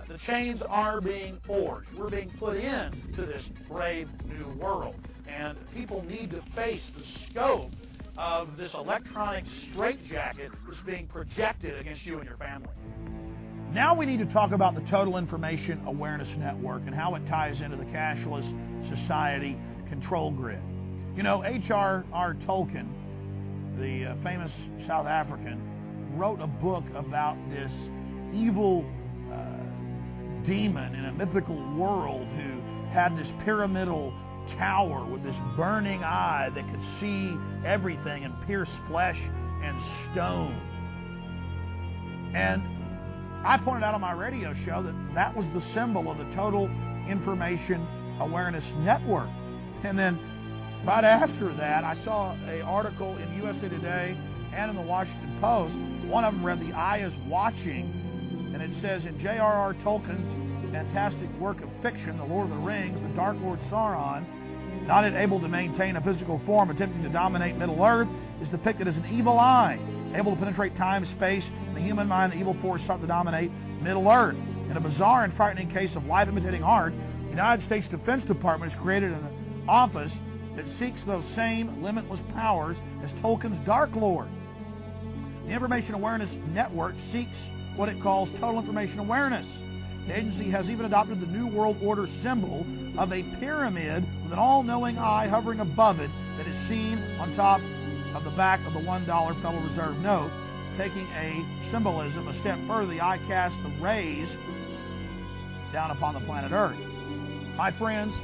The chains are being forged. We're being put into this brave new world. And people need to face the scope of this electronic straitjacket that's being projected against you and your family. Now we need to talk about the Total Information Awareness Network and how it ties into the cashless society control grid. You know, H.A.ARP Tolkien, the famous South African, wrote a book about this evil demon in a mythical world who had this pyramidal tower with this burning eye that could see everything and pierce flesh and stone. And I pointed out on my radio show that that was the symbol of the Total Information Awareness Network. And then right after that, I saw an article in USA Today and in the Washington Post. One of them read, "The Eye is Watching," and it says, in J.R.R. Tolkien's fantastic work of fiction, The Lord of the Rings, the Dark Lord Sauron, not able to maintain a physical form, attempting to dominate Middle-earth, is depicted as an evil eye, able to penetrate time, space, and the human mind. The evil force sought to dominate Middle-earth. In a bizarre and frightening case of life-imitating art, the United States Defense Department has created an office that seeks those same limitless powers as Tolkien's Dark Lord. The Information Awareness Network seeks what it calls total information awareness. The agency has even adopted the New World Order symbol of a pyramid with an all-knowing eye hovering above it that is seen on top of the back of the $1 Federal Reserve note. Taking a symbolism a step further, the eye casts the rays down upon the planet Earth. My friends,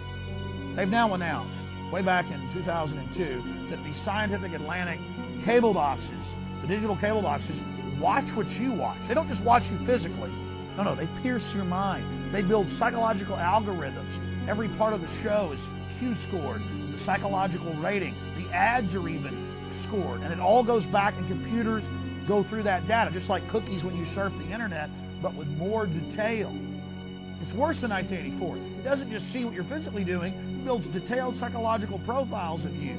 they've now announced, way back in 2002, that the Scientific Atlantic cable boxes, the digital cable boxes, watch what you watch. They don't just watch you physically. No, they pierce your mind. They build psychological algorithms. Every part of the show is Q-scored, the psychological rating. The ads are even scored, and it all goes back, and computers go through that data, just like cookies when you surf the internet, but with more detail. It's worse than 1984. It doesn't just see what you're physically doing, it builds detailed psychological profiles of you.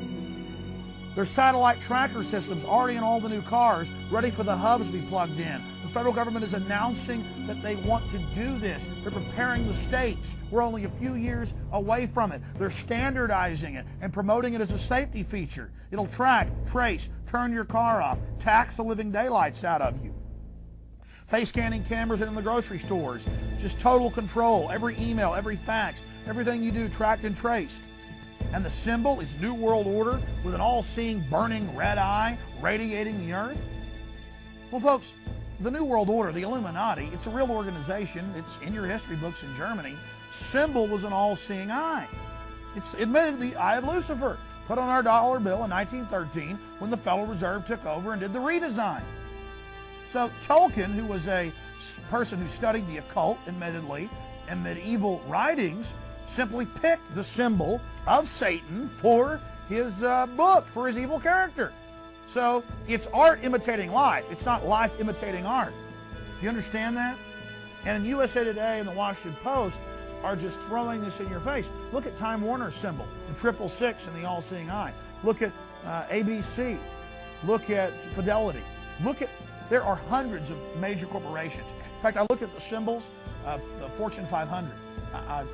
There's satellite tracker systems already in all the new cars, ready for the hubs to be plugged in. The federal government is announcing that they want to do this. They're preparing the states. We're only a few years away from it. They're standardizing it and promoting it as a safety feature. It'll track, trace, turn your car off, tax the living daylights out of you. Face scanning cameras in the grocery stores. Just total control. Every email, every fax, everything you do tracked and traced. And the symbol is New World Order with an all-seeing burning red eye radiating the earth. Well, folks, the New World Order, the Illuminati, it's a real organization. It's in your history books in Germany. Symbol was an all-seeing eye. It's admitted the Eye of Lucifer, put on our dollar bill in 1913 when the Federal Reserve took over and did the redesign. So Tolkien, who was a person who studied the occult, admittedly, and medieval writings, simply picked the symbol of Satan for his book, for his evil character. So it's art imitating life. It's not life imitating art. Do you understand that? And in USA Today and the Washington Post are just throwing this in your face. Look at Time Warner's symbol, the 666 and the all-seeing eye. Look at ABC. Look at Fidelity. There are hundreds of major corporations. In fact, I looked at the symbols of the Fortune 500.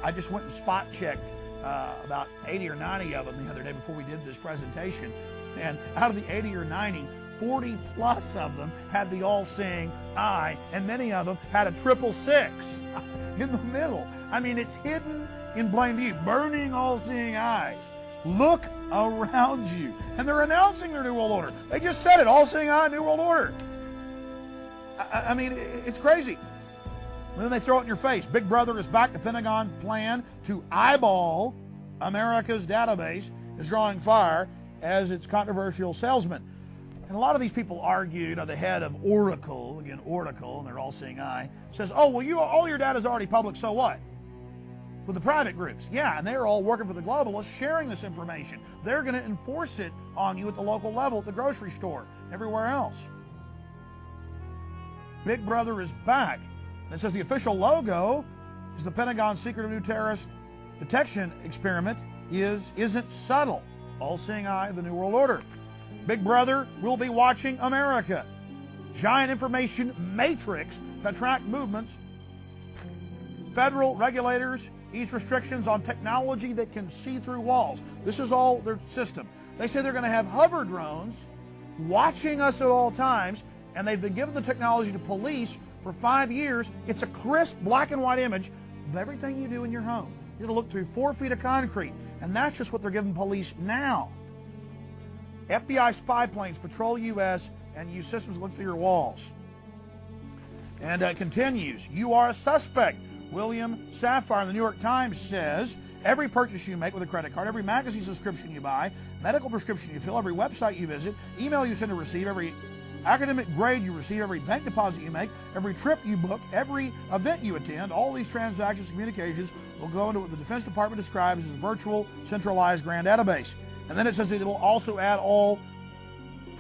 I just went and spot checked about 80 or 90 of them the other day before we did this presentation. And out of the 80 or 90, 40 plus of them had the all-seeing eye, and many of them had a 666 in the middle. I mean, it's hidden in plain view, burning all-seeing eyes. Look around you. And they're announcing their New World Order. They just said it, all-seeing eye, New World Order. I mean, it's crazy. And then they throw it in your face. Big Brother is back. The Pentagon plan to eyeball America's database is drawing fire as its controversial salesman. And a lot of these people argue, you know, the head of Oracle, again, Oracle, and their all-seeing eye, says, oh, well, all your data is already public, so what? With the private groups. Yeah, and they're all working for the globalists, sharing this information. They're going to enforce it on you at the local level, at the grocery store, everywhere else. Big Brother is back. And it says the official logo is the Pentagon's secret new terrorist detection experiment isn't subtle. All-seeing eye, the New World Order. Big Brother will be watching America. Giant information matrix to track movements Federal regulators ease restrictions on technology that can see through walls. This is all their system. They say they're going to have hover drones watching us at all times, and they've been given the technology to police for 5 years. It's a crisp black and white image of everything you do in your home. It'll look through 4 feet of concrete, and that's just what they're giving police now. FBI spy planes patrol U.S. and use systems that look through your walls. And it continues, you are a suspect. William Safire in the New York Times says, every purchase you make with a credit card, every magazine subscription you buy, medical prescription you fill, every website you visit, email you send or receive, every academic grade you receive, every bank deposit you make, every trip you book, every event you attend, all these transactions and communications will go into what the Defense Department describes as a virtual centralized grand database. And then it says that it'll also add all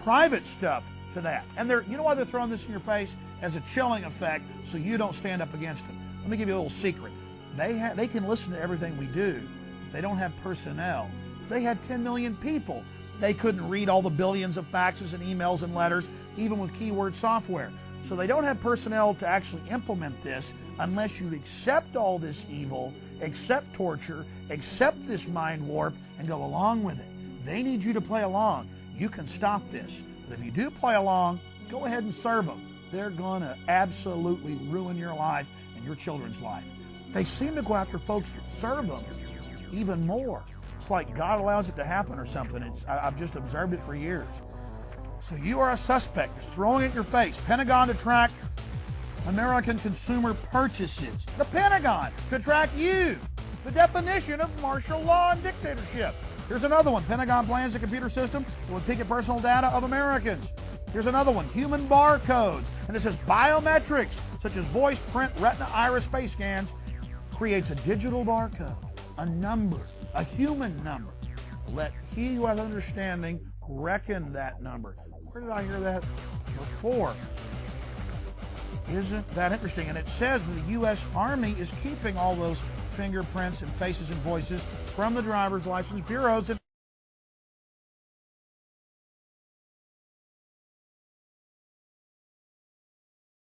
private stuff to that. And you know why they're throwing this in your face? As a chilling effect so you don't stand up against them. Let me give you a little secret. They can listen to everything we do. They don't have personnel. If they had 10 million people, they couldn't read all the billions of faxes and emails and letters, even with keyword software. So they don't have personnel to actually implement this unless you accept all this evil, accept torture, accept this mind warp, and go along with it. They need you to play along. You can stop this. But if you do play along, go ahead and serve them. They're going to absolutely ruin your life and your children's life. They seem to go after folks that serve them even more. It's like God allows it to happen or something. I've just observed it for years. So you are a suspect. Just throwing it in your face. Pentagon to track American consumer purchases. The Pentagon to track you. The definition of martial law and dictatorship. Here's another one. Pentagon plans a computer system that would pick at personal data of Americans. Here's another one. Human barcodes. And it says biometrics, such as voice, print, retina, iris, face scans, creates a digital barcode, a number, a human number. Let he who hath understanding reckon that number. Where did I hear that before? Isn't that interesting? And it says that the U.S. Army is keeping all those fingerprints and faces and voices from the driver's license bureaus.